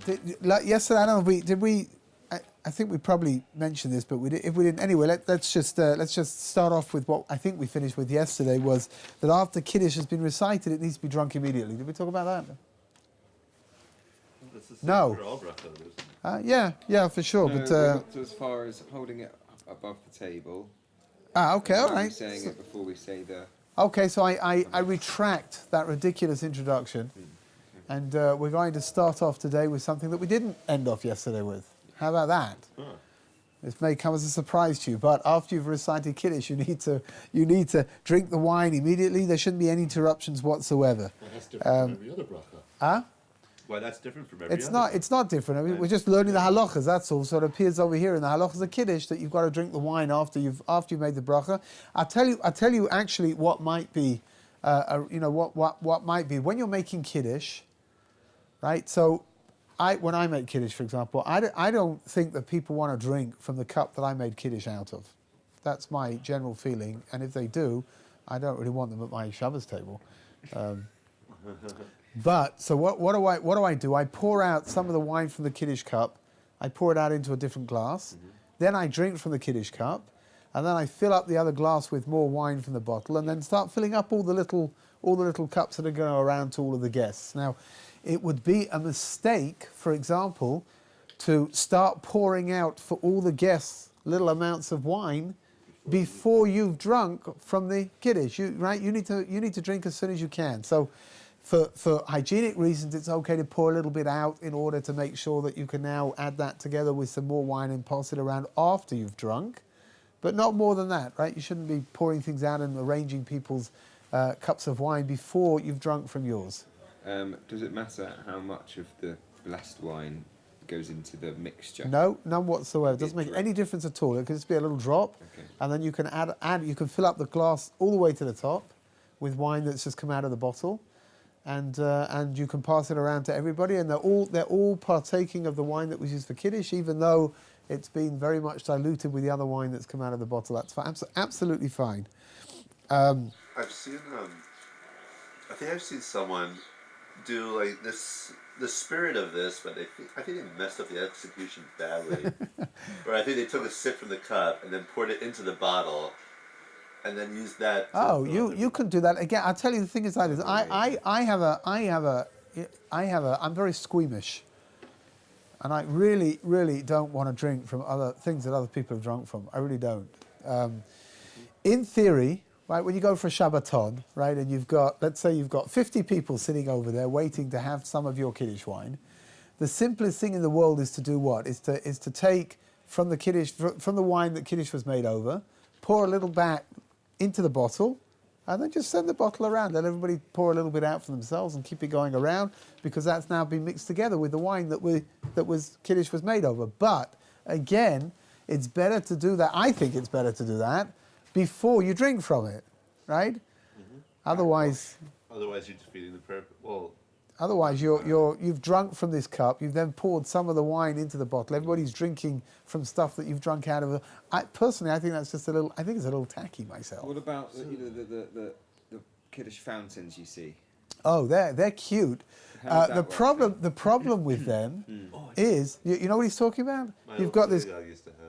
yesterday, I don't know if did we. I think we probably mentioned this, but if we didn't, anyway, let's just start off with what I think we finished with yesterday, was that after Kiddush has been recited, it needs to be drunk immediately. Did we talk about that? No. Yeah, for sure. No, but we got to as far as holding it above the table. Okay, all right. Saying it before we say the. Okay, so I retract that ridiculous introduction, and we're going to start off today with something that we didn't end off yesterday with. How about that? This may come as a surprise to you, but after you've recited Kiddush, you need to drink the wine immediately. There shouldn't be any interruptions whatsoever. Well, that's different from every other bracha. Well, that's different from every other. It's not different. I mean, we're just learning the halachas. That's all. So it appears over here in the halachas of Kiddush that you've got to drink the wine after you've made the bracha. I'll tell you actually what might be, what might be when you're making Kiddush, right? So. When I make Kiddush, for example, I don't think that people want to drink from the cup that I made Kiddush out of. That's my general feeling, and if they do, I don't really want them at my Shabbos table. But so what do I do? I pour out some of the wine from the Kiddush cup. I pour it out into a different glass. Then I drink from the Kiddush cup, and then I fill up the other glass with more wine from the bottle, and then start filling up all the little cups that are going around to all of the guests. Now, it would be a mistake, for example, to start pouring out for all the guests little amounts of wine before you've drunk from the Kiddush. You need to drink as soon as you can. So, for hygienic reasons, it's okay to pour a little bit out in order to make sure that you can now add that together with some more wine and pass it around after you've drunk, but not more than that, right? You shouldn't be pouring things out and arranging people's cups of wine before you've drunk from yours. Does it matter how much of the blessed wine goes into the mixture? No, none whatsoever. It doesn't make any difference at all. It can just be a little drop, and then you can add. You can fill up the glass all the way to the top with wine that's just come out of the bottle, and you can pass it around to everybody, and they're all partaking of the wine that was used for Kiddush, even though it's been very much diluted with the other wine that's come out of the bottle. That's fine. Absolutely fine. I've seen. I think I've seen someone do like this, the spirit of this, but I think they messed up the execution badly. Where I think they took a sip from the cup and then poured it into the bottle, and then used that. You can do that again. I'll tell you, the thing is like this. I'm very squeamish, and I really, really don't want to drink from other things that other people have drunk from. I really don't. In theory. Right, when you go for a Shabbaton, right, and let's say you've got 50 people sitting over there waiting to have some of your Kiddush wine, the simplest thing in the world is to do what? Is to take from the Kiddush, from the wine that Kiddush was made over, pour a little back into the bottle, and then just send the bottle around. Let everybody pour a little bit out for themselves and keep it going around, because that's now been mixed together with the wine that Kiddush was made over. But again, it's better to do that. I think it's better to do that before you drink from it, right? Mm-hmm. Otherwise you're defeating the purpose. Well, otherwise you've drunk from this cup. You've then poured some of the wine into the bottle. Everybody's drinking from stuff that you've drunk out of. Personally, I think that's just a little. I think it's a little tacky myself. What about the Kiddush fountains you see? Oh, they're cute. The problem with them is you know what he's talking about. You've got this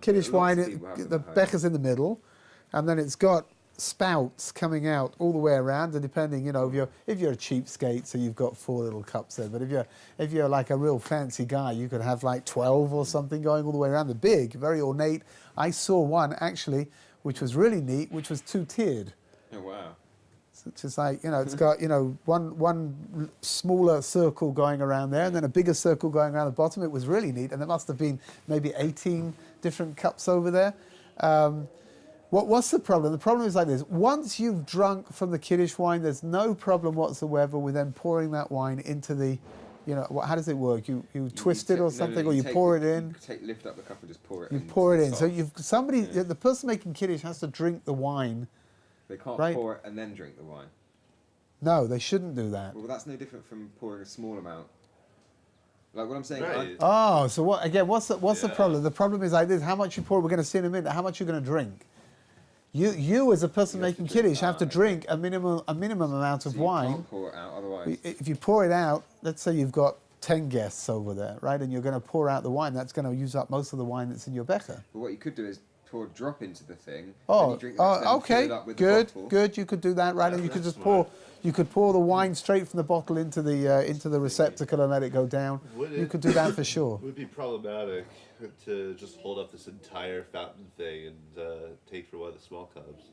Kiddush wine. The becher's in the middle. And then it's got spouts coming out all the way around, and depending, if you're a cheapskate, so you've got 4 little cups there. But if you're like a real fancy guy, you could have like 12 or something going all the way around. They're big, very ornate. I saw one actually, which was really neat, which was 2-tiered. Oh wow! So it's just like it's got one smaller circle going around there, and then a bigger circle going around the bottom. It was really neat, and there must have been maybe 18 different cups over there. What's the problem? The problem is like this. Once you've drunk from the Kiddush wine, there's no problem whatsoever with then pouring that wine into the, how does it work? You twist it or something, or you pour it in? Lift up the cup and just pour it in. You pour it in. So the person making Kiddush has to drink the wine. They can't pour it and then drink the wine. No, they shouldn't do that. Well, that's no different from pouring a small amount. Like what I'm saying. Right. So what? Again, what's the problem? The problem is like this: how much you pour. We're going to see in a minute. How much you're going to drink. You as a person making Kiddush have to drink a minimum amount of wine. You can't pour it out otherwise. If you pour it out, let's say you've got 10 guests over there, right? And you're going to pour out the wine. That's going to use up most of the wine that's in your becher. But what you could do is pour a drop into the thing. Oh, you drink that, okay, fill it up with good, the bottle. good. You could do that, right? And you could just smart. you could pour the wine straight from the bottle into the receptacle and let it go down. You could do that for sure. Would it be problematic to just hold up this entire fountain thing and take for one of the small cups?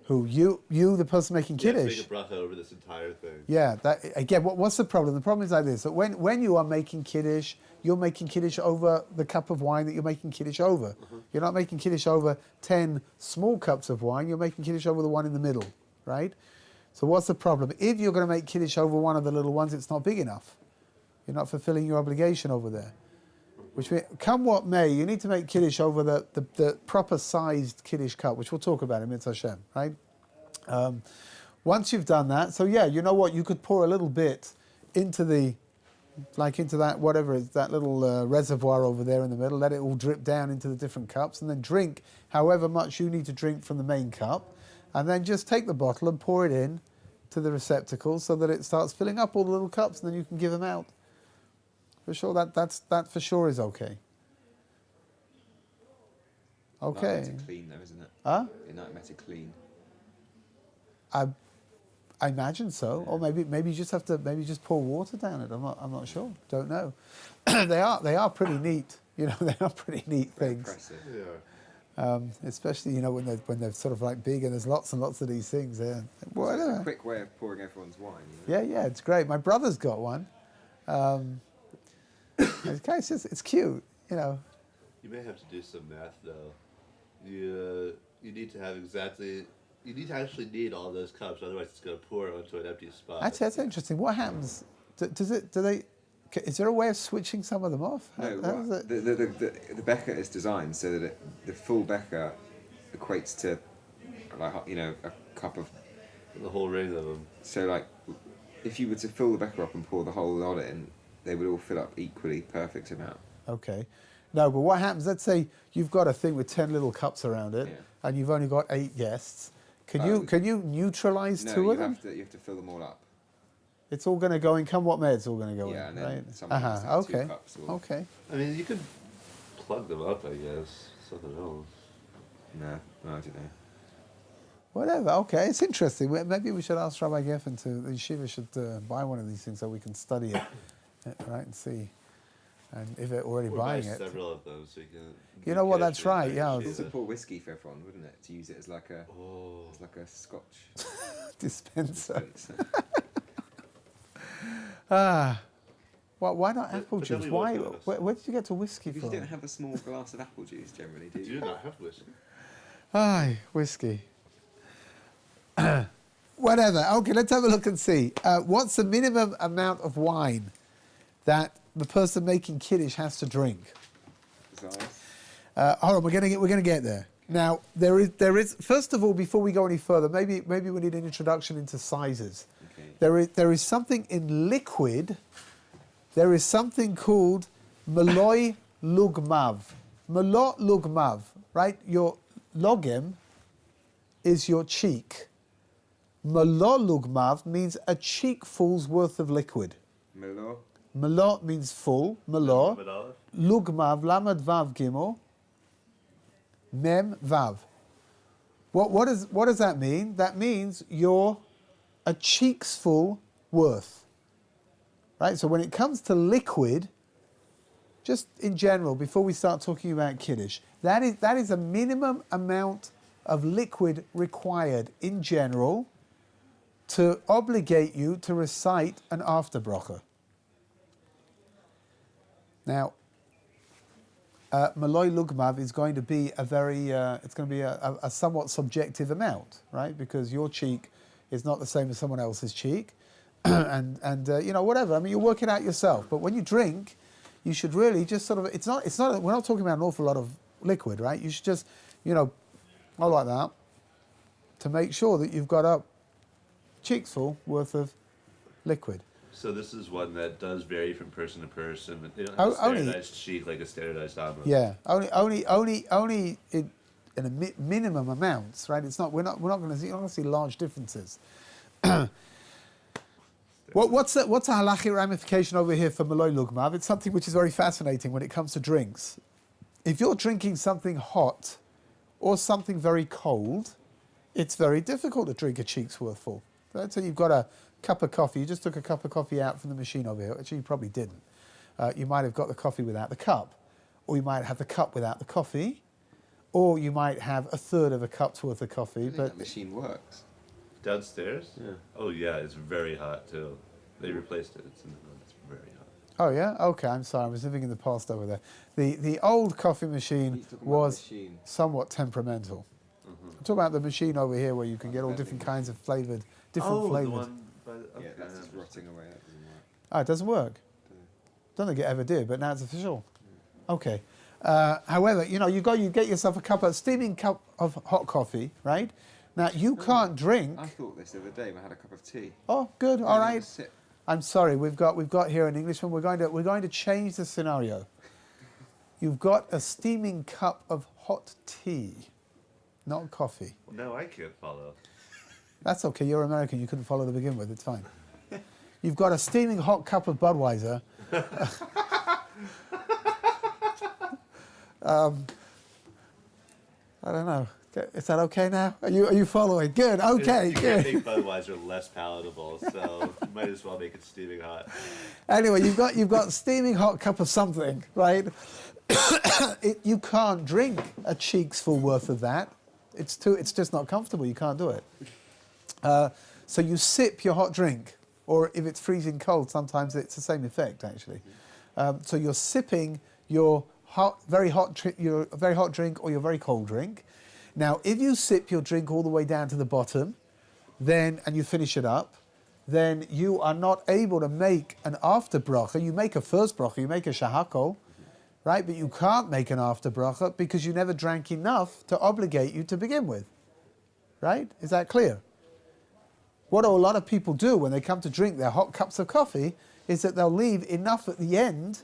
Who, you, the person making Kiddush? Make a bracha over this entire thing. Yeah, that, again, what's the problem? The problem is like this, that when you are making Kiddush, you're making Kiddush over the cup of wine that you're making Kiddush over. You're not making Kiddush over 10 small cups of wine, you're making Kiddush over the one in the middle, right? So what's the problem? If you're going to make Kiddush over one of the little ones, it's not big enough. You're not fulfilling your obligation over there. Which means, come what may, you need to make Kiddush over the proper sized Kiddush cup, which we'll talk about in Mitzvah Hashem, right? Once you've done that, so yeah, you know what, you could pour a little bit into that, whatever it is, that little reservoir over there in the middle, let it all drip down into the different cups, and then drink however much you need to drink from the main cup, and then just take the bottle and pour it in to the receptacle so that it starts filling up all the little cups, and then you can give them out. For sure, that for sure is okay. Okay. It's not clean though, isn't it? Huh? It's not meant to clean. I imagine so, or maybe you just have to just pour water down it. I'm not sure. Don't know. They are pretty neat. You know, they are pretty neat Very things. impressive. Yeah. Especially when they're sort of like big and there's lots and lots of these things. Yeah. So it's a quick way of pouring everyone's wine. You know? Yeah, it's great. My brother's got one. It's cute, you know. You may have to do some math though. You need to have exactly. You need to actually need all those cups, otherwise it's going to pour onto an empty spot. Actually, that's interesting. What happens? Is there a way of switching some of them off? No, the becher is designed so that the full becher equates to, like, you know, a cup of. The whole ring of them. So, like, if you were to fill the becher up and pour the whole lot in, they would all fill up equally, perfect amount. Okay. No, but what happens? Let's say you've got a thing with 10 little cups around it, and you've only got 8 guests. Can you neutralise 2 of them? You have to fill them all up. It's all going to go in. Come what may, it's all going to go in. Yeah, and then right? someone has to have 2 Okay. cups. Or... Okay. I mean, you could plug them up, I guess. Something else. No, I don't know. Whatever. Okay, it's interesting. Maybe we should ask Rabbi Geffen the yeshiva should buy one of these things so we can study it, right, and see. And if they're already buying it. Several of them so you can. You know what? That's right. Yeah. It's a pour whiskey for everyone, wouldn't it? To use it as like a Scotch dispenser. dispenser. Why not apple juice? Why? Where did you get to whiskey Because from? you don't have a small glass of apple juice generally, do you? Do you not have whiskey? Aye, whiskey. Whatever. Okay, let's have a look and see. What's the minimum amount of wine that the person making Kiddush has to drink? Hold on, we're going to get there. Now, there is. First of all, before we go any further, maybe we need an introduction into sizes. Okay. There is something in liquid. There is something called Maloi Lugmav. Malot Lugmav, right? Your logem is your cheek. Malot Lugmav means a cheekful's worth of liquid. Malot means full. Malot. Lugmav, Lamad Vav Gimel. Mem Vav. What does that mean? That means you're a cheek's full worth. Right? So when it comes to liquid, just in general, before we start talking about Kiddush, that is a minimum amount of liquid required in general to obligate you to recite an after bracha. Now, Maloi Lugmav is going to be a somewhat subjective amount, right? Because your cheek is not the same as someone else's cheek, and you know, whatever. I mean, you work it out yourself. But when you drink, you should really just sort of. It's not. We're not talking about an awful lot of liquid, right? You should just, you know, go like that to make sure that you've got a cheek's full worth of liquid. So this is one that does vary from person to person. They don't have a standardized cheek like a standardized omelet. Yeah, only in a minimum amounts, right? It's not. We're not going to see. You're not going to see large differences. What's a halachic ramification over here for Maloi Lugmav? It's something which is very fascinating when it comes to drinks. If you're drinking something hot or something very cold, it's very difficult to drink a cheek's worth full. Let's say you've got a cup of coffee. You just took a cup of coffee out from the machine over here. Actually, you probably didn't. You might have got the coffee without the cup, or you might have the cup without the coffee, or you might have a third of a cup's worth of coffee. But that machine works. Downstairs? Yeah. Oh yeah, it's very hot too. They replaced it. It's very hot. Oh yeah? Okay, I'm sorry. I was living in the past over there. The old coffee machine was somewhat temperamental. I'm talking about the machine over here where you can get all different kinds of flavoured, different flavours. The one by Yeah, that's just rotting away. That doesn't work. Oh, it doesn't work? Don't think it ever did, but now it's official. Okay. However, you get yourself a steaming cup of hot coffee, right? Now, you can't drink... I thought this the other day when I had a cup of tea. Oh, good, all right. Sip. I'm sorry, we've got here an Englishman. We're going to change the scenario. You've got a steaming cup of hot tea, not coffee. No, I can't follow. That's okay, you're American, you couldn't follow to begin with, it's fine. You've got a steaming hot cup of Budweiser. I don't know. Is that okay now? Are you following? Good. Okay. You can't make Budweiser less palatable, so you might as well make it steaming hot. Anyway, you've got steaming hot cup of something, right? You can't drink a cheek's full worth of that. It's just not comfortable. You can't do it. So you sip your hot drink, or if it's freezing cold, sometimes it's the same effect actually. So you're sipping your very hot drink or your very cold drink. Now, if you sip your drink all the way down to the bottom, and you finish it up, then you are not able to make an after bracha. You make a first bracha, you make a shahakol, right? But you can't make an after bracha because you never drank enough to obligate you to begin with, right? Is that clear? What a lot of people do when they come to drink their hot cups of coffee is that they'll leave enough at the end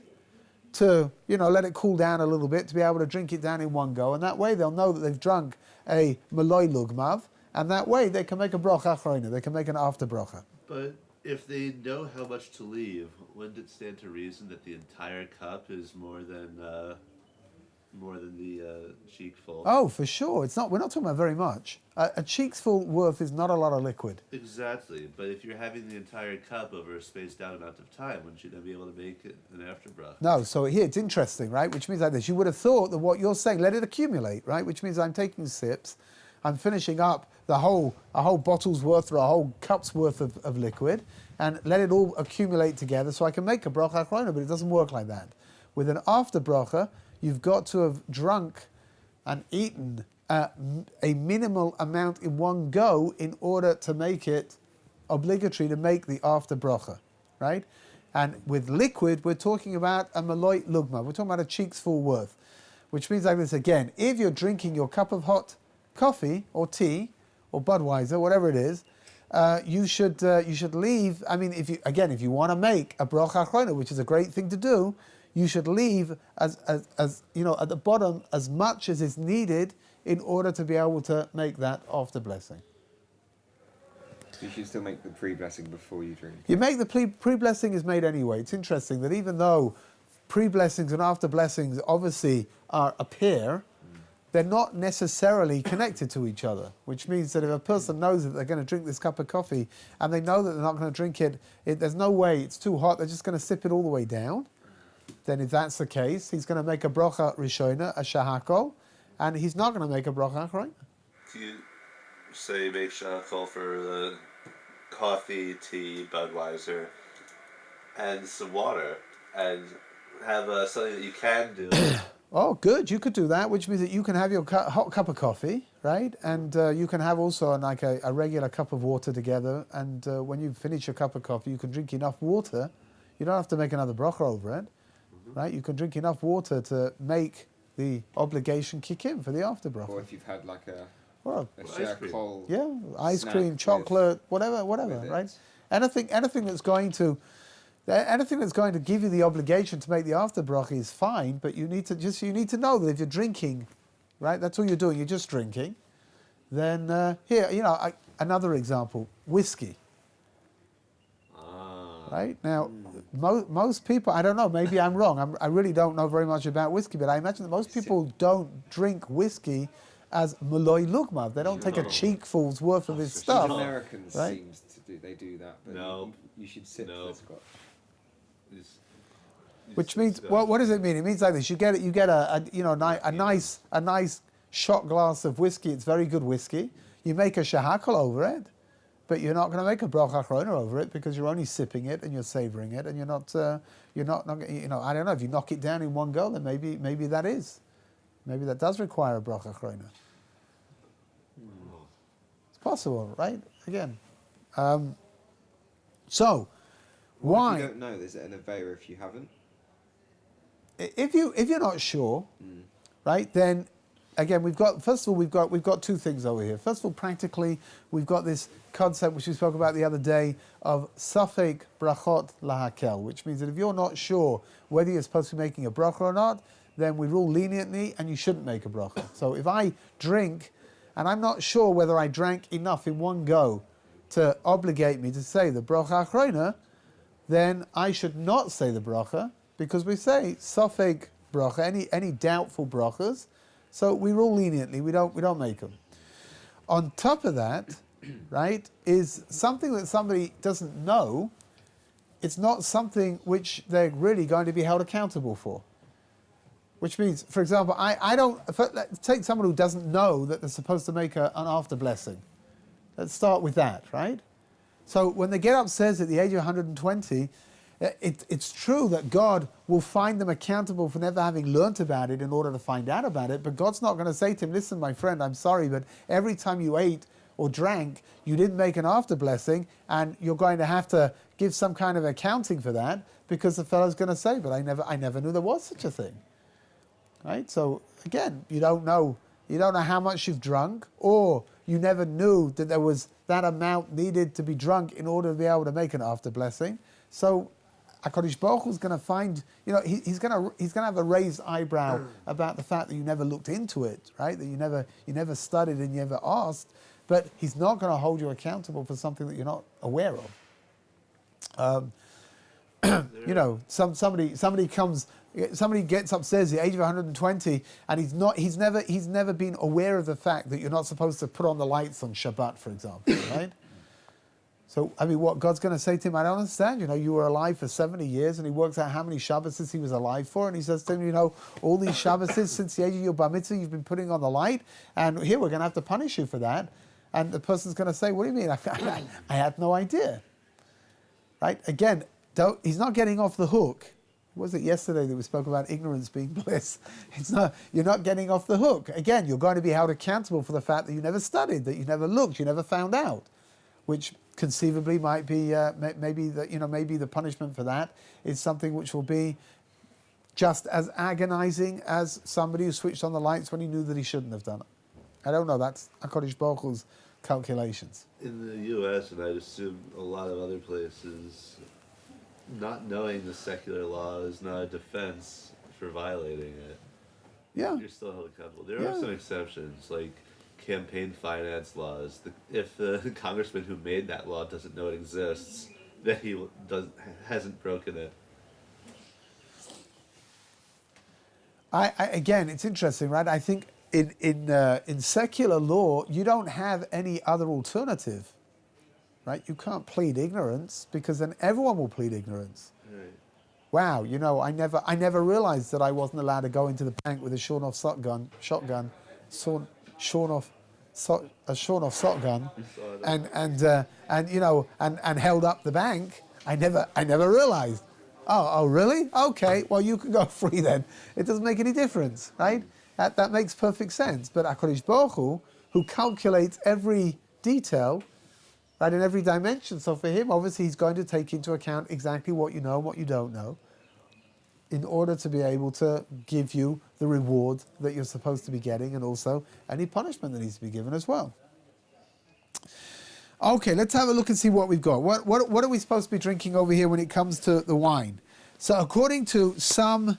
to, let it cool down a little bit to be able to drink it down in one go. And that way they'll know that they've drunk a maloi lugmav, and that way they can make a bracha achrona, they can make an after bracha. But if they know how much to leave, wouldn't it stand to reason that the entire cup is more than the cheek full? Oh, for sure. We're not talking about very much. A cheek's full worth is not a lot of liquid. Exactly, but if you're having the entire cup over a spaced out amount of time, wouldn't you then be able to make it an after bracha? No, so here it's interesting, right? Which means like this. You would have thought that what you're saying, let it accumulate, right? Which means I'm taking sips, I'm finishing up a whole bottle's worth or a whole cup's worth of liquid, and let it all accumulate together so I can make a bracha achrona, but it doesn't work like that. With an after bracha, you've got to have drunk and eaten a minimal amount in one go in order to make it obligatory to make the after bracha, right? And with liquid, we're talking about a maloi lugma. We're talking about a cheek's full worth, which means like this again. If you're drinking your cup of hot coffee or tea or Budweiser, whatever it is, you should leave. I mean, if you want to make a bracha achrona, which is a great thing to do, you should leave as at the bottom as much as is needed in order to be able to make that after blessing. So you should still make the pre-blessing before you drink. You make the pre-blessing is made anyway. It's interesting that even though pre-blessings and after blessings obviously are a pair, they're not necessarily connected to each other, which means that if a person knows that they're going to drink this cup of coffee and they know that they're not going to drink it, there's no way, it's too hot, they're just going to sip it all the way down. Then if that's the case, he's going to make a bracha rishona, a shahakol, and he's not going to make a bracha achrona. Do you say make shahakol for the coffee, tea, Budweiser, and some water, and have something that you can do? Oh, good. You could do that, which means that you can have your hot cup of coffee, right? And you can have also a regular cup of water together. And when you finish your cup of coffee, you can drink enough water. You don't have to make another bracha over it, right? You can drink enough water to make the obligation kick in for the after bracha. Or if you've had like a cream. Yeah, ice cream, chocolate, whatever, right? Anything that's going to give you the obligation to make the after bracha is fine, but you need to know that if you're drinking, right, that's all you're doing, you're just drinking, then another example, whiskey. Right? Now, most people, I don't know, maybe I'm wrong. I really don't know very much about whiskey, but I imagine that most people don't drink whiskey as maloi lugma. They don't take a cheekful's worth of this stuff. Americans right? seems to do, they do that, but No. you should sip No. the scotch. What does it mean? It means like this: you get a nice shot glass of whiskey. It's very good whiskey. You make a shahakal over it, but you're not going to make a bracha achrona over it because you're only sipping it and you're savoring it, and you're not I don't know, if you knock it down in one go, then maybe that does require a bracha achrona. It's possible, right? Again, so why? If you don't know, is it an avera if you haven't? If you're not sure, right, then again we've got two things over here. First of all, practically we've got this concept which we spoke about the other day of safek brachot lahakel, which means that if you're not sure whether you're supposed to be making a bracha or not, then we rule leniently and you shouldn't make a bracha. So if I drink and I'm not sure whether I drank enough in one go to obligate me to say the bracha achrona, then I should not say the bracha, because we say safek bracha, any doubtful brachas, so we rule leniently. We don't make them. On top of that, right, is something that somebody doesn't know. It's not something which they're really going to be held accountable for. Which means, for example, let's take someone who doesn't know that they're supposed to make an after blessing. Let's start with that, right? So when they get upstairs at the age of 120, it's true that God will find them accountable for never having learnt about it in order to find out about it, but God's not going to say to him, listen, my friend, I'm sorry, but every time you ate or drank, you didn't make an after blessing, and you're going to have to give some kind of accounting for that, because the fellow's going to say, but I never knew there was such a thing. Right? So again, you don't know how much you've drunk, or you never knew that there was that amount needed to be drunk in order to be able to make an after blessing. So HaKadosh Baruch Hu is going to find, he's going to have a raised eyebrow about the fact that you never looked into it, right? That you never studied and you never asked, but he's not going to hold you accountable for something that you're not aware of. Somebody gets upstairs at the age of 120, and he's never been aware of the fact that you're not supposed to put on the lights on Shabbat, for example, right? So, I mean, what God's going to say to him, I don't understand. You were alive for 70 years, and he works out how many Shabbases he was alive for, and he says to him, all these Shabbases since the age of your bar mitzvah, you've been putting on the light, and here we're going to have to punish you for that. And the person's going to say, what do you mean? I had no idea. Right? Again, he's not getting off the hook. Was it yesterday that we spoke about ignorance being bliss? You're not getting off the hook. Again, you're going to be held accountable for the fact that you never studied, that you never looked, you never found out, which conceivably might be maybe the punishment for that is something which will be just as agonizing as somebody who switched on the lights when he knew that he shouldn't have done it. I don't know. That's HaKadosh Baruch Hu's calculations. In the U.S., and I'd assume a lot of other places, not knowing the secular law is not a defense for violating it. Yeah. You're still held accountable. There are some exceptions, like campaign finance laws. If the congressman who made that law doesn't know it exists, then he hasn't broken it. Again, it's interesting, right? I think in secular law, you don't have any other alternative. Right? You can't plead ignorance, because then everyone will plead ignorance. Right. Wow, I never realized that I wasn't allowed to go into the bank with a shotgun, shotgun, and held up the bank. I never realized. Oh, really? Okay, well you can go free then. It doesn't make any difference, right? That makes perfect sense. But HaKadosh Baruch Hu, who calculates every detail, right, in every dimension. So for him, obviously, he's going to take into account exactly what you know and what you don't know in order to be able to give you the reward that you're supposed to be getting, and also any punishment that needs to be given as well. Okay, let's have a look and see what we've got. What are we supposed to be drinking over here when it comes to the wine? So according to some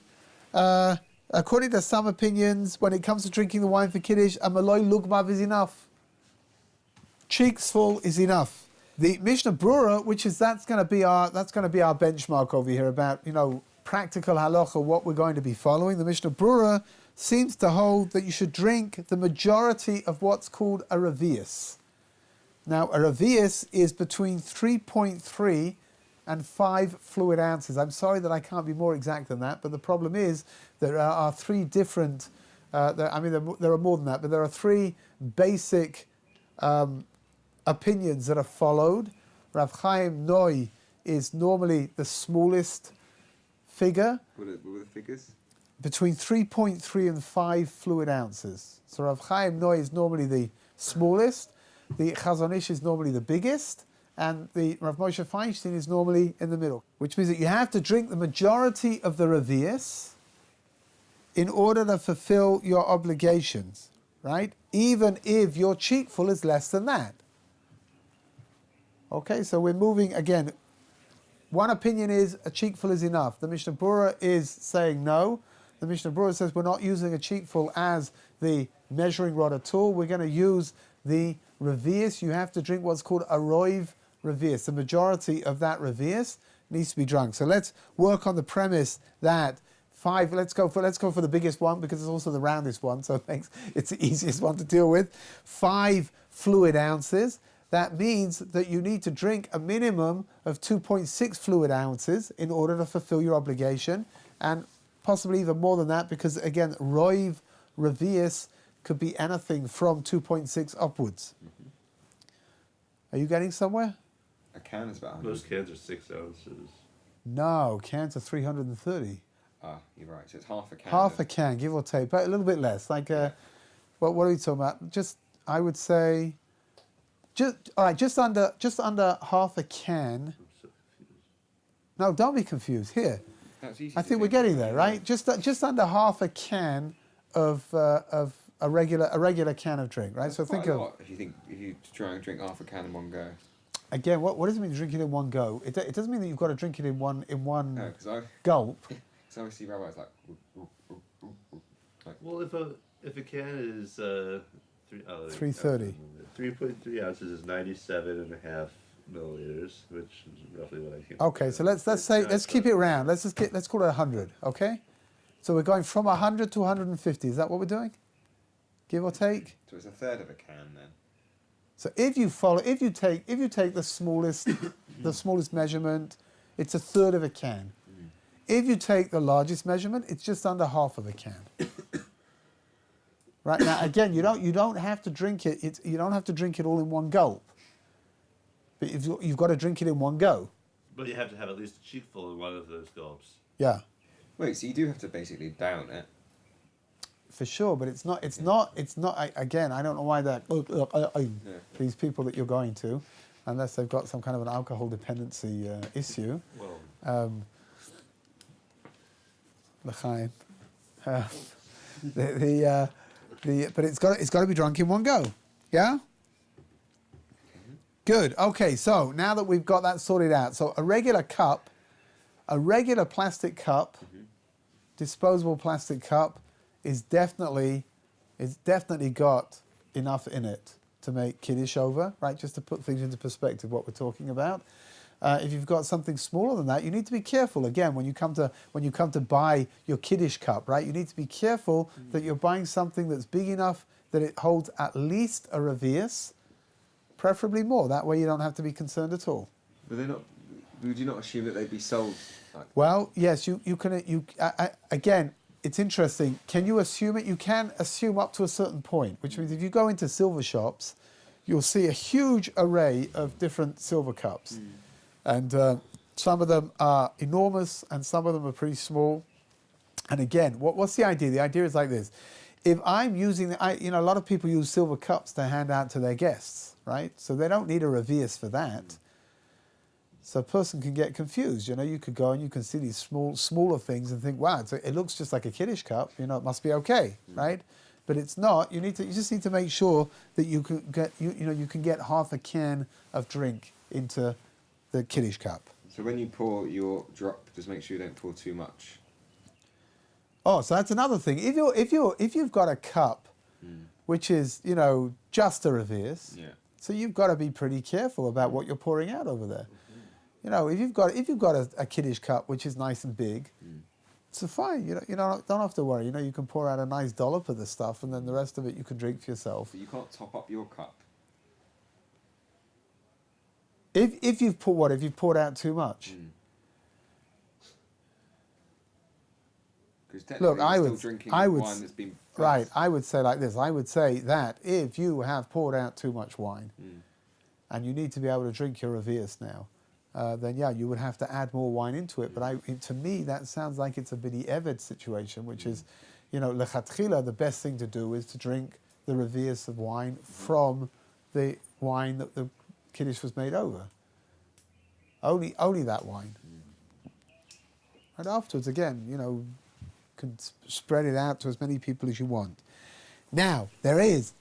opinions, when it comes to drinking the wine for Kiddush, a maloi lugmav is enough. Cheeks full is enough. The Mishnah Brura, that's going to be our benchmark over here about practical halacha, what we're going to be following. The Mishnah Brura seems to hold that you should drink the majority of what's called a revius. Now, a revius is between 3.3 and 5 fluid ounces. I'm sorry that I can't be more exact than that, but the problem is there are three different, there are more than that, but there are three basic opinions that are followed. Rav Chaim Noi is normally the smallest figure. What are the figures? Between 3.3 and 5 fluid ounces. So Rav Chaim Noi is normally the smallest, the Chazon Ish is normally the biggest, and the Rav Moshe Feinstein is normally in the middle. Which means that you have to drink the majority of the revius in order to fulfill your obligations, right? Even if your cheekful is less than that. Okay, so we're moving again. One opinion is a cheekful is enough. The Mishnah Brura is saying no. The Mishnah Brura says we're not using a cheekful as the measuring rod at all. We're going to use the revius. You have to drink what's called a roiv revius. The majority of that revius needs to be drunk. So let's work on the premise that 5. Let's go for the biggest one because it's also the roundest one. So thanks. It's the easiest one to deal with. 5 fluid ounces. That means that you need to drink a minimum of 2.6 fluid ounces in order to fulfill your obligation, and possibly even more than that because, again, roiv revius could be anything from 2.6 upwards. Mm-hmm. Are you getting somewhere? A can is about 100. Most cans are 6 ounces. No, cans are 330. Ah, you're right. So it's half a can. Half a can, give or take, but a little bit less. Like, what are we talking about? I would say... Just under half a can. No, don't be confused. Here, I think we're getting there, right? Just under half a can of a regular can of drink, right? That's so think of if you try and drink half a can in one go. Again, what does it mean to drink it in one go? It doesn't mean that you've got to drink it in one No, gulp. So I see rabbis like. Well, if a can is 330. 3.3 ounces is 97.5 milliliters, which is roughly what I came. Okay, so let's keep it round. Let's call it 100. Okay, so we're going from 100 to 150. Is that what we're doing? Give or take. So it's a third of a can then. So if you take the smallest measurement, it's a third of a can. Mm. If you take the largest measurement, it's just under half of a can. Right now, again, you don't have to drink it. You don't have to drink it all in one gulp. But you've got to drink it in one go. But you have to have at least a cheekful in one of those gulps. Yeah. Wait, so you do have to basically down it. For sure, but it's not. Again, I don't know why that. These people that you're going to, unless they've got some kind of an alcohol dependency issue. Well. L'chaim. But it's got to be drunk in one go. Yeah? Good. Okay, so now that we've got that sorted out, so a regular plastic cup, disposable plastic cup, is definitely got enough in it to make Kiddush over, right? Just to put things into perspective, what we're talking about. If you've got something smaller than that, you need to be careful. Again, when you come to buy your Kiddush cup, right? You need to be careful that you're buying something that's big enough that it holds at least a revius, preferably more. That way, you don't have to be concerned at all. Would you not assume that they'd be sold? Well, yes, you can. Again, it's interesting. Can you assume it? You can assume up to a certain point, which means if you go into silver shops, you'll see a huge array of different silver cups. Mm. And some of them are enormous and some of them are pretty small. And again, what's the idea? The idea is like this. If I'm using, a lot of people use silver cups to hand out to their guests, right? So they don't need a revius for that. So a person can get confused. You could go and you can see these smaller things and think, wow, it looks just like a Kiddush cup. It must be okay, right? But it's not. You just need to make sure that you can get, you can get half a can of drink into the Kiddush cup. So when you pour your drop, just make sure you don't pour too much. Oh, so that's another thing. If you've got a cup, which is just a revius, So you've got to be pretty careful about what you're pouring out over there. You know, if you've got a Kiddush cup which is nice and big, it's fine. Don't have to worry. You know, you can pour out a nice dollop of the stuff, and then the rest of it you can drink for yourself. But you can't top up your cup. If you've poured out too much. Because technically Look, you're still drinking wine that's been right. pressed. I would say like this. I would say that if you have poured out too much wine, and you need to be able to drink your revius now, then yeah, you would have to add more wine into it. But to me, that sounds like it's a bidi eved situation, which is, you know, lechatchila, the best thing to do is to drink the revius of wine from the wine that the Kiddush was made over. Only that wine. And afterwards, again, you know, can spread it out to as many people as you want. Now, there is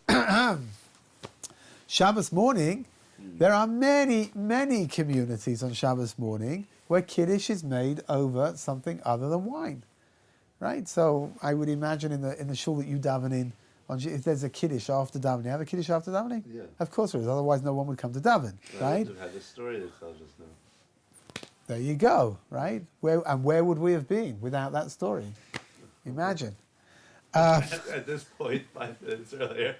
Shabbos morning. There are many, many communities on Shabbos morning where Kiddush is made over something other than wine, right? So I would imagine in the shul that you daven in, if there's a Kiddush after davening, you have a Kiddush after davening? Yeah. Of course there is, otherwise no one would come to daven, right? I've had this story that tells us now. There you go, right? Where would we have been without that story? Imagine. At this point, 5 minutes earlier.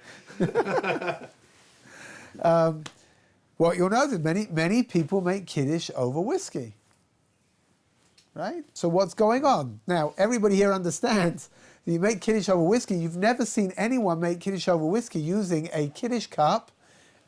What you'll notice, many people make Kiddush over whiskey, right? So what's going on? Now, everybody here understands that you make Kiddush over whiskey. You've never seen anyone make Kiddush over whiskey using a Kiddush cup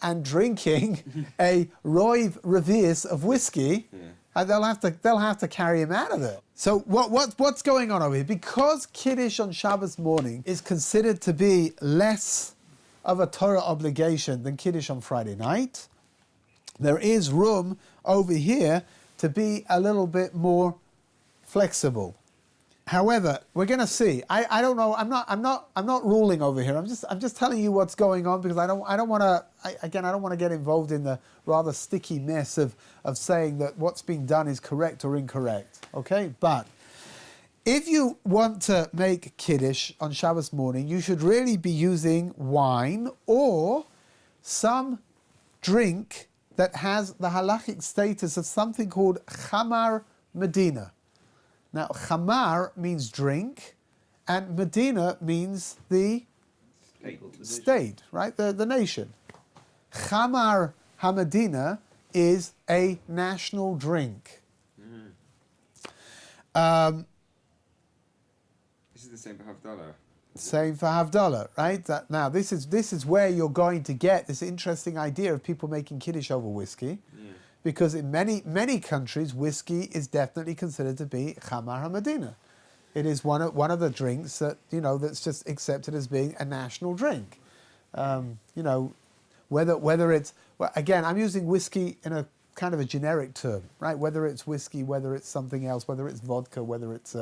and drinking a Reuven revius of whiskey. Yeah. And they'll have to carry him out of it. So what's going on over here? Because Kiddush on Shabbos morning is considered to be less of a Torah obligation than Kiddush on Friday night, there is room over here to be a little bit more flexible. However, we're going to see. I don't know. I'm not ruling over here. I'm just telling you what's going on, because I don't want to get involved in the rather sticky mess of saying that what's being done is correct or incorrect. Okay, but if you want to make Kiddush on Shabbos morning, you should really be using wine or some drink that has the halachic status of something called chamar Medina. Now, chamar means drink, and Medina means the state, right? The nation. Chamar HaMedina is a national drink. This is the same for Havdalah. Same for Havdalah, right? Now, this is where you're going to get this interesting idea of people making Kiddush over whiskey. Because in many countries, whiskey is definitely considered to be Chamar HaMedina. It is one of the drinks that, you know, that's just accepted as being a national drink. You know, whether it's, well, again, I'm using whiskey in a kind of a generic term, right? Whether it's whiskey, whether it's something else, whether it's vodka, whether it's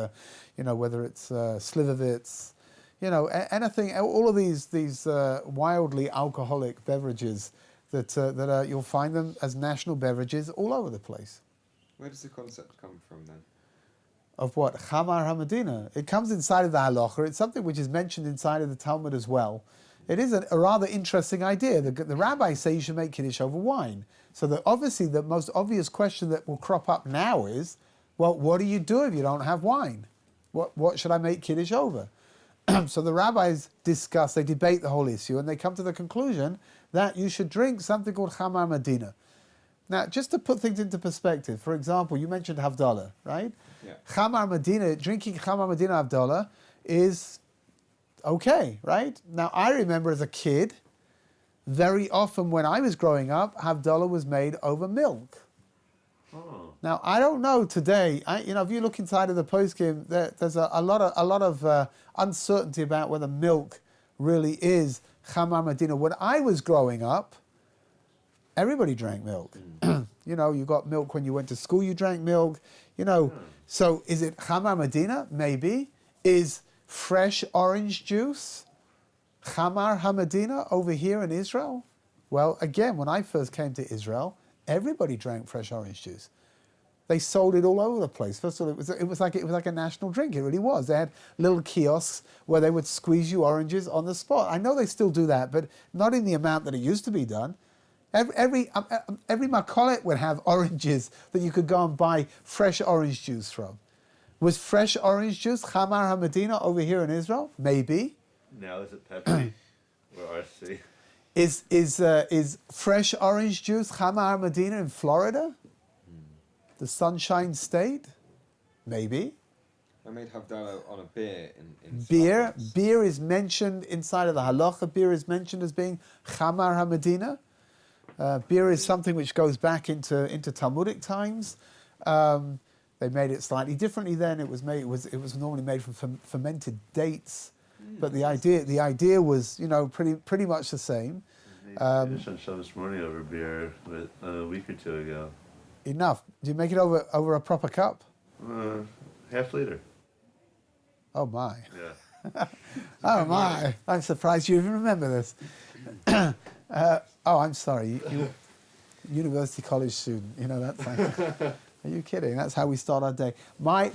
Slivovitz, you know, anything, all of these wildly alcoholic beverages that you'll find them as national beverages all over the place. Where does the concept come from then? Of what? Chamar HaMedina. It comes inside of the halacha. It's something which is mentioned inside of the Talmud as well. It is a rather interesting idea. The rabbis say you should make Kiddush over wine. So obviously the most obvious question that will crop up now is, well, what do you do if you don't have wine? What should I make Kiddush over? So the rabbis discuss, they debate the whole issue, and they come to the conclusion that you should drink something called Chamar Medina. Now, just to put things into perspective, for example, you mentioned Havdalah, right? Yeah. Chamar Medina, drinking Chamar Medina Havdalah is okay, right? Now, I remember as a kid, very often when I was growing up, Havdalah was made over milk. Oh. Now, I don't know today, if you look inside of the poskim, there's a lot of uncertainty about whether milk really is Chamar Medina. When I was growing up, everybody drank milk. You know, you got milk when you went to school, you drank milk, you know. So is it Chamar Medina? Maybe. Is fresh orange juice Chamar HaMedina over here in Israel? Well, again, when I first came to Israel, everybody drank fresh orange juice. They sold it all over the place. First of all, it was like a national drink. It really was. They had little kiosks where they would squeeze you oranges on the spot. I know they still do that, but not in the amount that it used to be done. Every makolet would have oranges that you could go and buy fresh orange juice from. Was fresh orange juice Chamar HaMedina over here in Israel? Maybe. Now is it Pepsi or RC? Is fresh orange juice Chamar HaMedina in Florida? The Sunshine State? Maybe. I made Havdalah on a beer in Beer. Starbucks. Beer is mentioned inside of the halacha. Beer is mentioned as being Chamar HaMedina. Beer is something which goes back into Talmudic times. They made it slightly differently then. It was normally made from fermented dates, but the idea was pretty much the same. Kiddush on Shabbos morning over beer a week or two ago. Enough. Do you make it over a proper cup? Half liter. Oh my. Yeah. Oh my. I'm surprised you even remember this. I'm sorry. You university college student. That's like. Are you kidding? That's how we start our day. My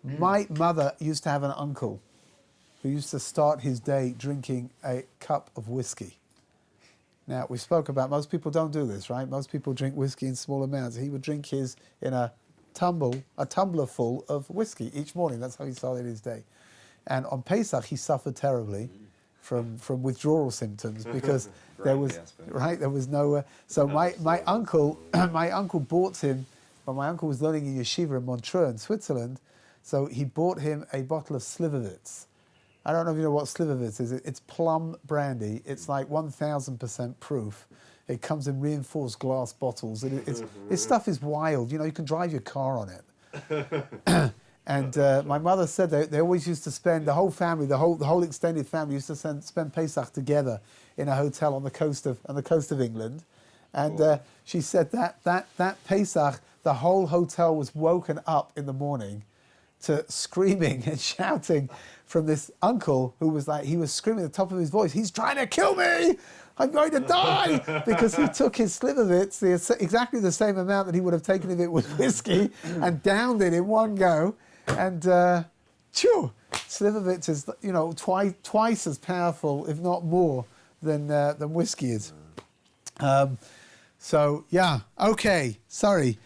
mother used to have an uncle who used to start his day drinking a cup of whiskey. Now, we spoke about, most people don't do this, right? Most people drink whiskey in small amounts. He would drink his in a tumbler full of whiskey each morning. That's how he started his day. And on Pesach, he suffered terribly from withdrawal symptoms because there was no... so my uncle bought him, when my uncle was learning in yeshiva in Montreux in Switzerland, so he bought him a bottle of Slivovitz. I don't know if you know what Slivovitz is. It's plum brandy. It's like 1,000% proof. It comes in reinforced glass bottles. This stuff is wild. You can drive your car on it. And my mother said they always used to spend, the whole family, the whole extended family used to spend Pesach together in a hotel on the coast of England. And she said that Pesach, the whole hotel was woken up in the morning to screaming and shouting from this uncle who was he was screaming at the top of his voice, "He's trying to kill me! I'm going to die!" Because he took his Slivovitz, exactly the same amount that he would have taken if it was whiskey, and downed it in one go. And Slivovitz is twice as powerful, if not more, than whiskey is. So yeah, okay, sorry.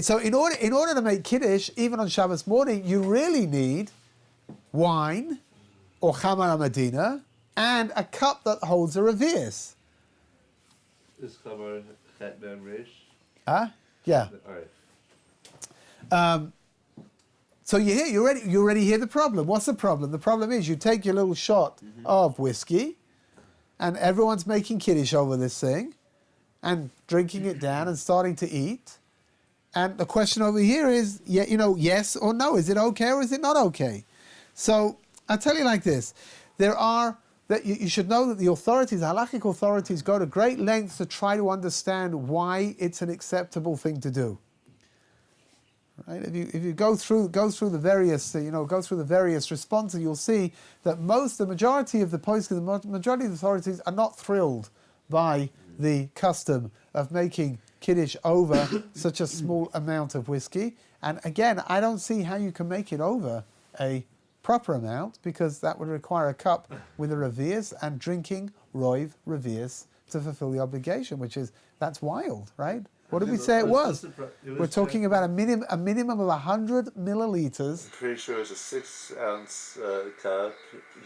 So in order to make Kiddush, even on Shabbos morning, you really need wine, or Chamar HaMedina, and a cup that holds a reverse. Is Chamar Chetman Reish? Yeah. All right. So you already hear the problem. What's the problem? The problem is you take your little shot of whiskey, and everyone's making Kiddush over this thing, and drinking it down and starting to eat. And the question over here is, yes or no. Is it okay or is it not okay? So I'll tell you like this. You should know that the authorities, the halachic authorities, go to great lengths to try to understand why it's an acceptable thing to do. Right? If you go through the various responses, you'll see that the majority of the poskim, the majority of the authorities are not thrilled by the custom of making Kiddush over such a small amount of whiskey. And again, I don't see how you can make it over a proper amount, because that would require a cup with a reverse and drinking Reuven reverse to fulfill the obligation, that's wild, right? What did we say it was? We're talking about a minimum of 100 milliliters. I'm pretty sure it's a 6-ounce cup,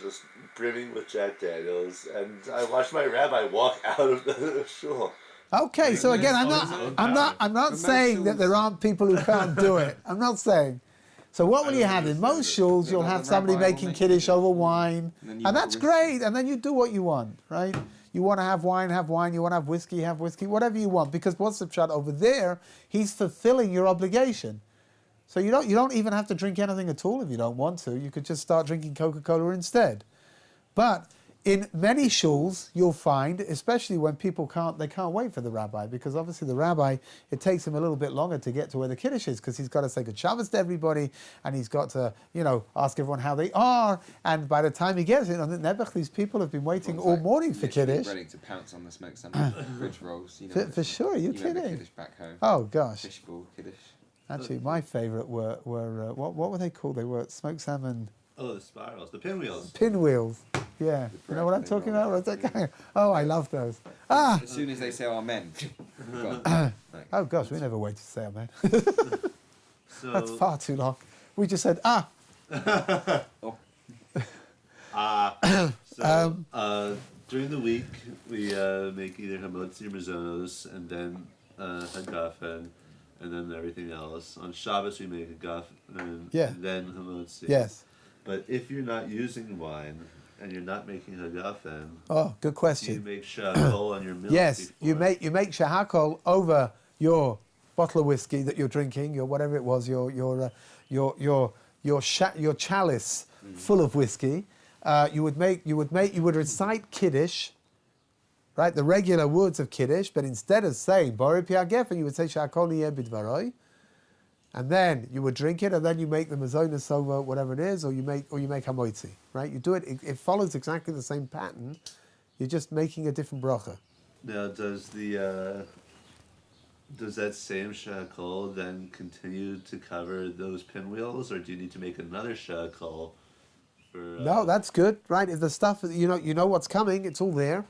just brimming with Jack Daniels, and I watched my rabbi walk out of the shul. Okay, so again, I'm not saying that there aren't people who can't do it. I'm not saying. So what will you have in most shuls? You'll have somebody making Kiddush over wine, and that's great. And then you do what you want, right? You want to have wine, have wine. You want to have whiskey, whatever you want. Because what's the pshat over there? He's fulfilling your obligation. So you don't even have to drink anything at all if you don't want to. You could just start drinking Coca-Cola instead. But in many shuls, you'll find, especially when people can't wait for the rabbi, because obviously the rabbi, it takes him a little bit longer to get to where the Kiddush is, because he's got to say good Shabbos to everybody, and he's got to, ask everyone how they are, and by the time he gets it, on the Nebuch, these people have been waiting all morning for Kiddush. Ready to pounce on the smoked salmon, fridge rolls. For sure, are you kidding? Kiddush back home. Oh gosh. Fishbowl Kiddush. Actually, my favourite were what were they called? They were smoked salmon. Oh, the spirals, the pinwheels. Pinwheels. Yeah. You know what I'm talking roll. about? Oh, I love those. Ah! As soon as they say amen, gone. Like, Oh, gosh, we never wait to say amen. So, That's far too long. We just said, ah! During the week, we make either hamotzi or mazonos, and then hagafen, and then everything else. On Shabbos, we make hagafen, and then hamotzi. Yes. But if you're not using wine, and you're not making hagafen, Oh, good do question. you make shakol on your milk? Yes, before? you make shahakol over your bottle of whiskey that you're drinking, your whatever it was, your chalice full of whiskey. You would recite Kiddush, right? The regular words of Kiddush, but instead of saying Borei Pi HaGefen, you would say Shahakol Niyeh B'Dvaroi, and then you would drink it, and then you make the mazonos over whatever it is, or you make hamotzi, right? You do it. It follows exactly the same pattern. You're just making a different bracha. Now, does that same shakol then continue to cover those pinwheels, or do you need to make another shakol? No, that's good, right? If the stuff, you know what's coming, it's all there.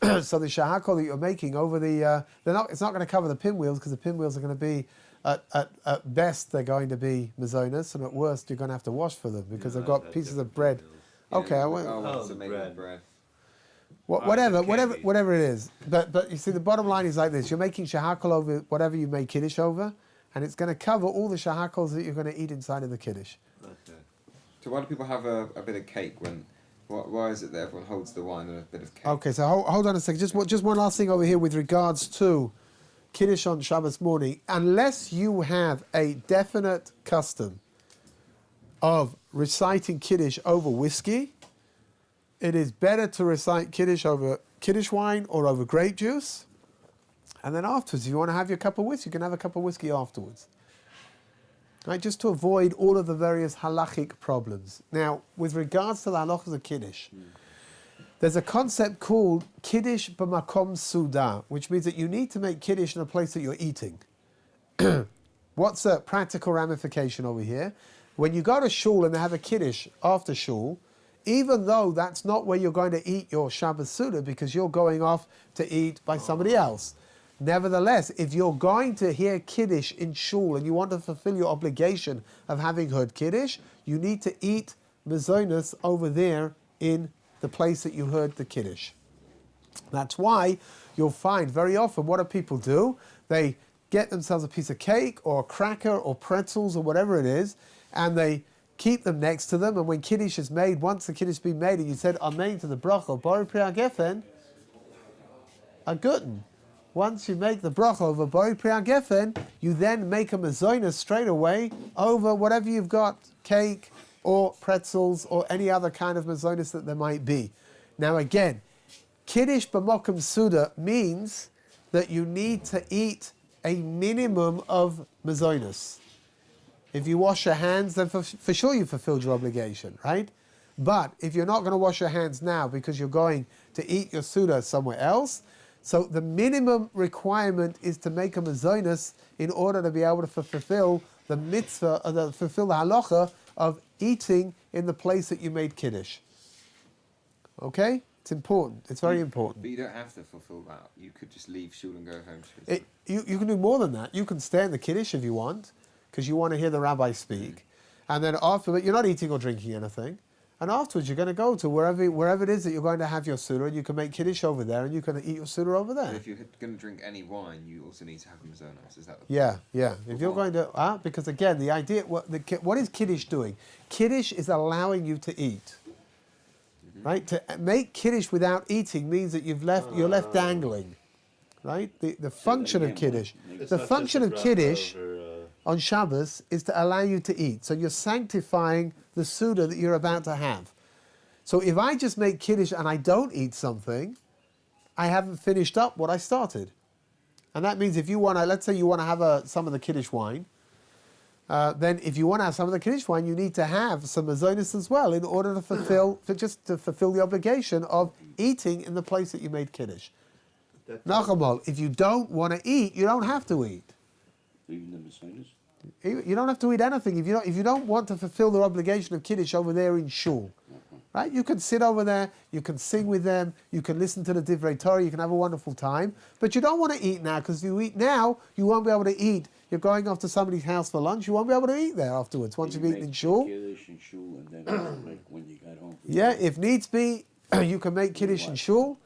So the shahakol that you're making over the, it's not going to cover the pinwheels, because the pinwheels are going to be, at best, they're going to be mazonos, and at worst, you're going to have to wash for them, because they've got pieces of bread. Okay, I won't. what's the bread? Whatever it is. But you see, the bottom line is like this. You're making shahakol over whatever you make Kiddush over, and it's going to cover all the shahakols that you're going to eat inside of the Kiddush. Okay. So why do people have a bit of cake when? Why is it that everyone holds the wine and a bit of cake? Okay, so hold on a second. Just one last thing over here with regards to Kiddush on Shabbos morning. Unless you have a definite custom of reciting Kiddush over whiskey, it is better to recite Kiddush over Kiddush wine or over grape juice. And then afterwards, if you want to have your cup of whiskey, you can have a cup of whiskey afterwards. Right, just to avoid all of the various halachic problems. Now, with regards to the halachas of Kiddush, there's a concept called Kiddush b'makom suda, which means that you need to make Kiddush in a place that you're eating. What's the practical ramification over here? When you go to shul and they have a Kiddush after shul, even though that's not where you're going to eat your Shabbos Suda, because you're going off to eat by somebody else. Nevertheless, if you're going to hear Kiddush in shul and you want to fulfill your obligation of having heard Kiddush, you need to eat mazonos over there in the place that you heard the Kiddush. That's why you'll find very often, what do people do? They get themselves a piece of cake or a cracker or pretzels or whatever it is, and they keep them next to them, and when Kiddush is made, once the Kiddush has been made and you said Amen to the bracha, Borei Pi HaGefen, a guten. Once you make the bracha over Borei Pi HaGefen, you then make a mazonos straight away over whatever you've got, cake or pretzels or any other kind of mazonos that there might be. Now again, Kiddush b'makom suda means that you need to eat a minimum of mazonos. If you wash your hands, then for sure you fulfilled your obligation, right? But if you're not going to wash your hands now because you're going to eat your suda somewhere else, so the minimum requirement is to make a mazonos in order to be able to fulfill the mitzvah, fulfill the halacha of eating in the place that you made Kiddush. Okay? It's important. It's very important. But you don't have to fulfill that. You could just leave shul and go home. You can do more than that. You can stay in the Kiddush if you want, because you want to hear the rabbi speak. And then after, but you're not eating or drinking anything. And afterwards, you're going to go to wherever it is that you're going to have your suda, and you can make Kiddush over there, and you can eat your suda over there. But if you're going to drink any wine, you also need to have mazonos. Is that the point? Yeah. If you're going to, because again, the idea, what is Kiddush doing? Kiddush is allowing you to eat. Right? To make Kiddush without eating means that you're left dangling. Right? The function of Kiddush, the function of Kiddush on Shabbos is to allow you to eat. So you're sanctifying the Suda that you're about to have. So if I just make Kiddush and I don't eat something, I haven't finished up what I started. And that means if you want to, let's say you want to have some of the Kiddush wine, then if you want to have some of the Kiddush wine, you need to have some mazonos as well in order to fulfill the obligation of eating in the place that you made Kiddush. Nachamol, if you don't want to eat, you don't have to eat. Even the mazonos? You don't have to eat anything if you don't want to fulfill the obligation of Kiddush over there in shul. right? You can sit over there, you can sing with them, you can listen to the Divrei Torah, you can have a wonderful time, but you don't want to eat now, because if you eat now, you won't be able to eat. You're going off to somebody's house for lunch, you won't be able to eat there afterwards, once you've eaten in shul. Kiddush in shul, and then like when you got home. Yeah, if needs be, you can make Kiddush in shul,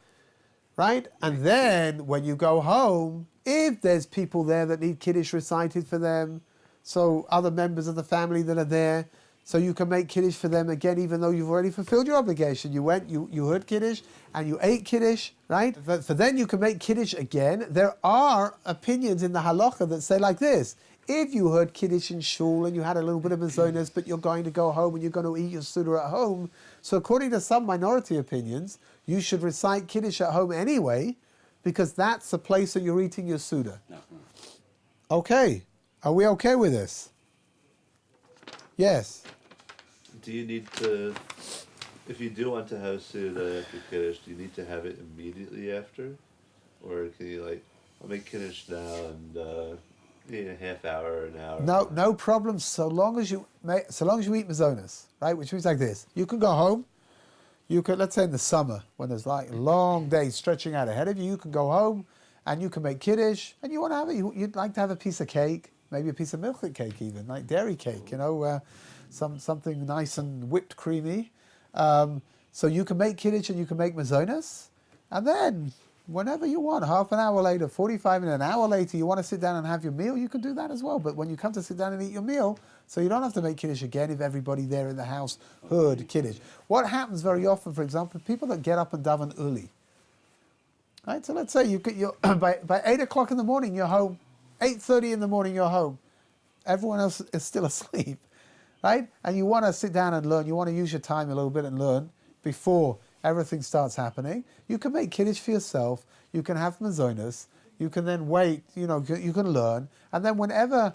right? And then when you go home, if there's people there that need Kiddush recited for them, so other members of the family that are there, so you can make Kiddush for them again, even though you've already fulfilled your obligation. You went, you heard Kiddush, and you ate Kiddush, right? For then you can make Kiddush again. There are opinions in the halacha that say like this: if you heard Kiddush in shul and you had a little bit of mazonos, but you're going to go home and you're going to eat your Suda at home, so according to some minority opinions, you should recite Kiddush at home anyway, because that's the place that you're eating your Suda. Okay, are we okay with this? Yes. Do you need to, if you do want to have Suda after Kiddush, do you need to have it immediately after? Or can you I'll make Kiddush now and a half hour, an hour? No problem, so long as you eat mazonos, right? Which means like this: you can go home. You can, let's say in the summer when there's long days stretching out ahead of you, you can go home and you can make Kiddush, and you want to have it. You'd like to have a piece of cake, maybe a piece of milk cake, even like dairy cake, something nice and whipped creamy. So you can make Kiddush and you can make mazonos, and then whenever you want, half an hour later, 45 minutes, an hour later, you want to sit down and have your meal, you can do that as well. But when you come to sit down and eat your meal, so you don't have to make Kiddush again if everybody there in the house heard Kiddush. What happens very often, for example, people that get up and daven early, right? So let's say you're by 8 o'clock in the morning, you're home, 8:30 in the morning, you're home. Everyone else is still asleep, right? And you want to sit down and learn, you want to use your time a little bit and learn before everything starts happening. You can make Kiddush for yourself, you can have mazonos, you can then wait, you can learn, and then whenever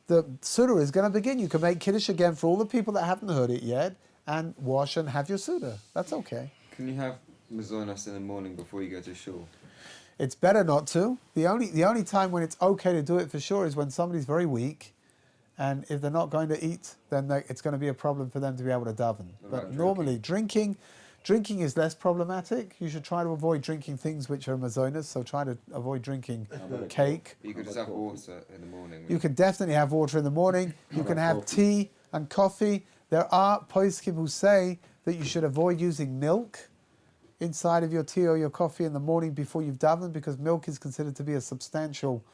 the Suda is going to begin, you can make Kiddush again for all the people that haven't heard it yet, and wash and have your Suda. That's okay. Can you have mazonos in the morning before you go to shul? It's better not to. The only time when it's okay to do it for sure is when somebody's very weak, and if they're not going to eat, then it's going to be a problem for them to be able to daven. But normally, drinking is less problematic. You should try to avoid drinking things which are mazonos, so try to avoid drinking cake. You could just have water in the morning. You can definitely have water in the morning. You can have tea and coffee. There are poskim who say that you should avoid using milk inside of your tea or your coffee in the morning before you've davened, because milk is considered to be a substantial,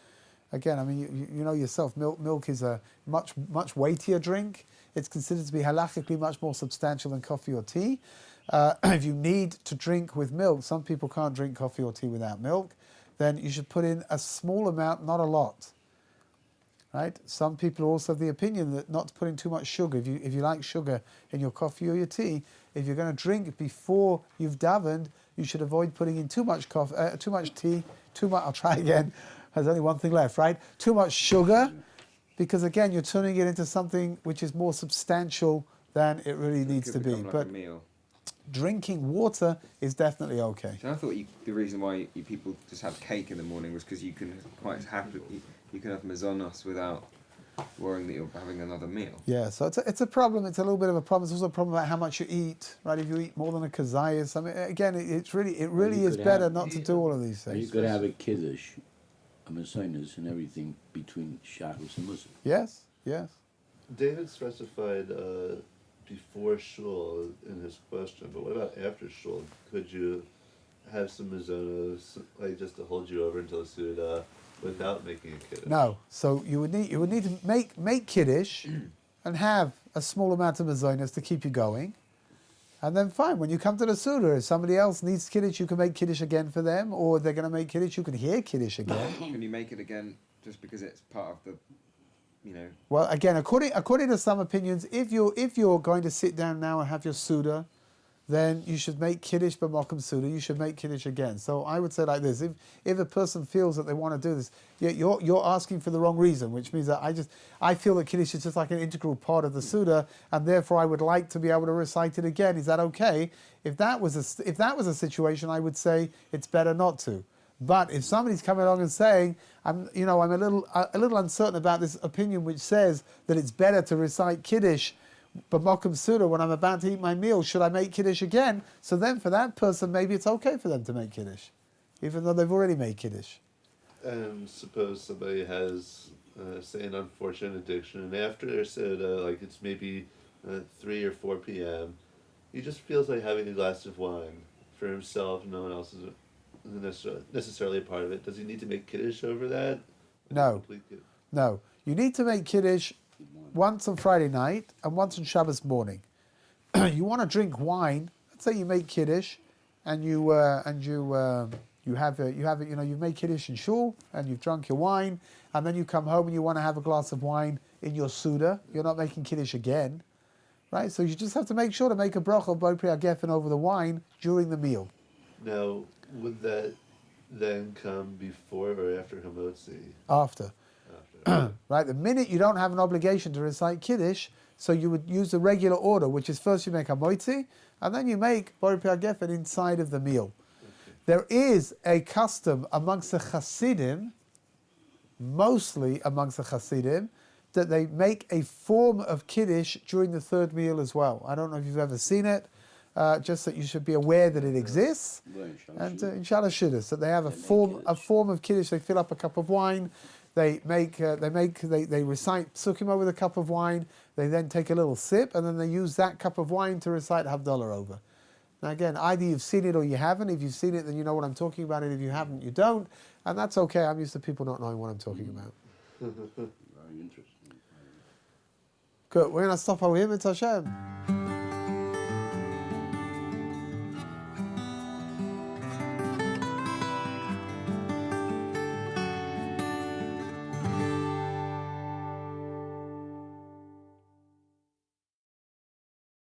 again, I mean, you know yourself, milk is a much weightier drink. It's considered to be halakhically much more substantial than coffee or tea. If you need to drink with milk, some people can't drink coffee or tea without milk, then you should put in a small amount, not a lot. Right? Some people are also of the opinion that not to put in too much sugar. If you like sugar in your coffee or your tea, if you're going to drink before you've davened, you should avoid putting in too much coffee, too much tea, I'll try again. There's only one thing left, right? Too much sugar, because again, you're turning it into something which is more substantial than it really needs to be. But drinking water is definitely okay. So I thought the reason why people just have cake in the morning was because you can quite happily you can have mazonos without worrying that you're having another meal. Yeah, so it's a problem. It's a little bit of a problem. It's also a problem about how much you eat, right? If you eat more than a kazayas, I mean, again, it really is better not to do all of these things. You could have a Kiddush, a mazonos, and everything between Shabbos and Muslim. Yes. David specified before shul in his question, but what about after shul? Could you have some mazonos, just to hold you over until the Suda, without making a Kiddush? No. So you would need to make Kiddush and have a small amount of mazonos to keep you going. And then fine, when you come to the Suda, if somebody else needs Kiddush, you can make Kiddush again for them, or they're going to make Kiddush, you can hear Kiddush again. Can you make it again just because it's part of the, Well, again, according to some opinions, if you're going to sit down now and have your Suda, then you should make Kiddush b'mokum Suda, you should make Kiddush again. So I would say like this: if a person feels that they want to do this, you're asking for the wrong reason, which means that I feel that Kiddush is just like an integral part of the Suda, and therefore I would like to be able to recite it again. Is that okay? If that was a situation, I would say it's better not to. But if somebody's coming along and saying, I'm a little uncertain about this opinion which says that it's better to recite Kiddush b'mokum suda, when I'm about to eat my meal, should I make Kiddush again? So then for that person, maybe it's okay for them to make Kiddush, even though they've already made Kiddush. Suppose somebody has, say, an unfortunate addiction, and after their soda, like it's maybe 3 or 4 p.m., he just feels like having a glass of wine for himself. No one else is necessarily a part of it. Does he need to make Kiddush over that? No. No. You need to make Kiddush once on Friday night and once on Shabbos morning. You want to drink wine. Let's say you make Kiddush, and you've made Kiddush in shul and you've drunk your wine, and then you come home and you want to have a glass of wine in your Suda. You're not making Kiddush again, right? So you just have to make sure to make a bracha of Bo Pri HaGefen over the wine during the meal. Now, would that then come before or after Hamotzi? After. Right, the minute you don't have an obligation to recite Kiddush, so you would use the regular order, which is first you make Hamotzi, and then you make Bo Pri HaGefen inside of the meal. There is a custom amongst the Hasidim, mostly amongst the Hasidim, that they make a form of Kiddush during the third meal as well. I don't know if you've ever seen it, just that you should be aware that it exists. And inshallah shidduch, that they have a form of Kiddush. They fill up a cup of wine, they recite psukim over the cup of wine, they then take a little sip, and then they use that cup of wine to recite Havdalah over. Now again, either you've seen it or you haven't. If you've seen it, then you know what I'm talking about, and if you haven't, you don't. And that's okay. I'm used to people not knowing what I'm talking about. Very interesting. Good. We're going to stop over here, Mitzvah Hashem.